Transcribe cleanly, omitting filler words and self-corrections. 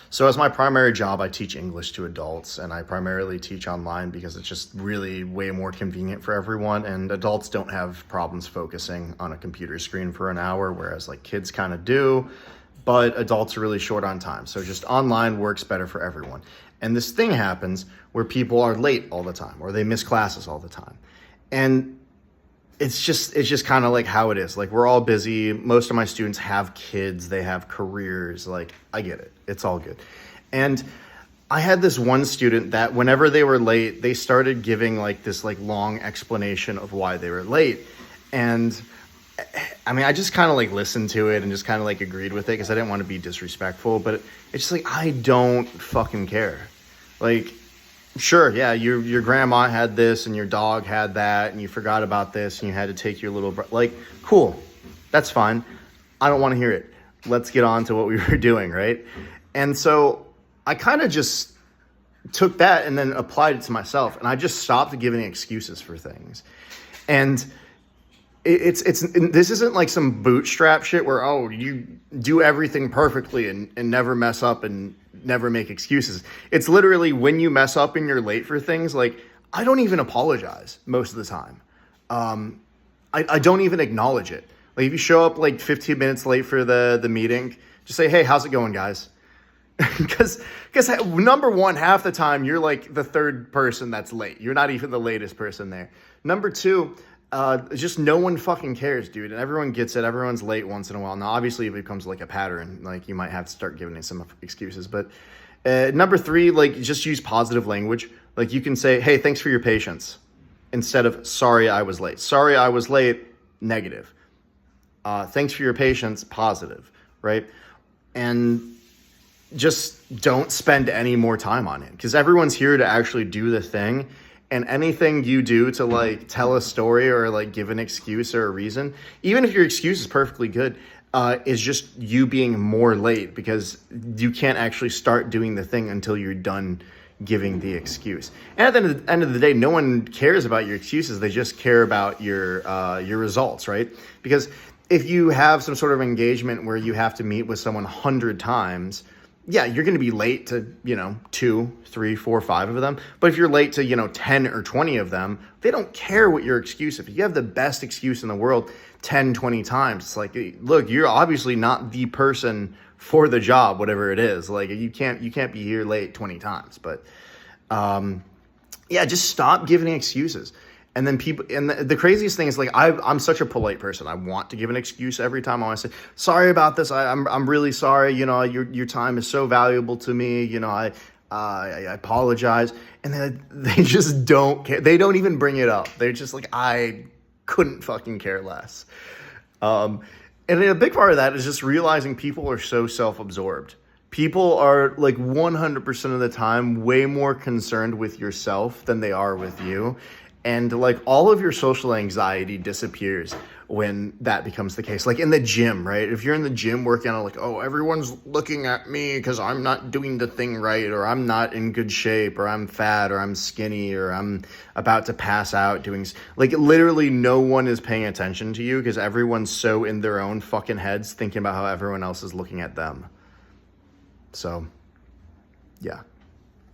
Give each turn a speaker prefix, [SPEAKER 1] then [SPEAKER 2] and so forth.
[SPEAKER 1] So as my primary job, I teach English to adults, and I primarily teach online because it's just really way more convenient for everyone. And adults don't have problems focusing on a computer screen for an hour, whereas like kids kind of do, but adults are really short on time. So just online works better for everyone. And this thing happens where people are late all the time, or they miss classes all the time. And it's just kind of like how it is. Like, we're all busy. Most of my students have kids, they have careers. Like, I get it. It's all good. And I had this one student that whenever they were late, they started giving like this like long explanation of why they were late. And I mean, I just kind of like listened to it and just kind of like agreed with it because I didn't want to be disrespectful, but it's just like, I don't fucking care. Like, sure, yeah, your grandma had this and your dog had that and you forgot about this and you had to take your little like, cool, that's fine. I don't want to hear it. Let's get on to what we were doing, right? And so I kind of just took that and then applied it to myself, and I just stopped giving excuses for things. And it's this isn't like some bootstrap shit where, oh, you do everything perfectly and never mess up and never make excuses. It's literally when you mess up and you're late for things, like, I don't even apologize most of the time. I don't even acknowledge it. Like, if you show up like 15 minutes late for the meeting, just say, hey, how's it going, guys? Because number one, half the time you're like the third person that's late. You're not even the latest person there. Number two, just no one fucking cares, dude. And everyone gets it. Everyone's late once in a while. Now, obviously, it becomes like a pattern. Like, you might have to start giving it some excuses. But number three, like, just use positive language. Like, you can say, hey, thanks for your patience, instead of sorry I was late. Sorry I was late, negative. Thanks for your patience, positive, right? And just don't spend any more time on it, because everyone's here to actually do the thing. And anything you do to like tell a story or like give an excuse or a reason, even if your excuse is perfectly good, is just you being more late, because you can't actually start doing the thing until you're done giving the excuse. And at the end of the day, no one cares about your excuses. They just care about your results, right? Because if you have some sort of engagement where you have to meet with someone 100 times, yeah, you're going to be late to, 2, 3, 4, 5 of them. But if you're late to, 10 or 20 of them, they don't care what your excuse is. If you have the best excuse in the world 10, 20 times, it's like, look, you're obviously not the person for the job, whatever it is. Like, you can't be here late 20 times. But yeah, just stop giving excuses. And then people, and the craziest thing is, like, I'm such a polite person. I want to give an excuse every time. I want to say, sorry about this. I'm really sorry. Your time is so valuable to me. I apologize. And then they just don't care. They don't even bring it up. They're just like, I couldn't fucking care less. And a big part of that is just realizing people are so self-absorbed. People are like 100% of the time way more concerned with yourself than they are with you. And like, all of your social anxiety disappears when that becomes the case. Like in the gym, right? If you're in the gym working on, like, oh, everyone's looking at me because I'm not doing the thing right, or I'm not in good shape, or I'm fat, or I'm skinny, or I'm about to pass out doing, like, literally no one is paying attention to you because everyone's so in their own fucking heads thinking about how everyone else is looking at them. So, yeah.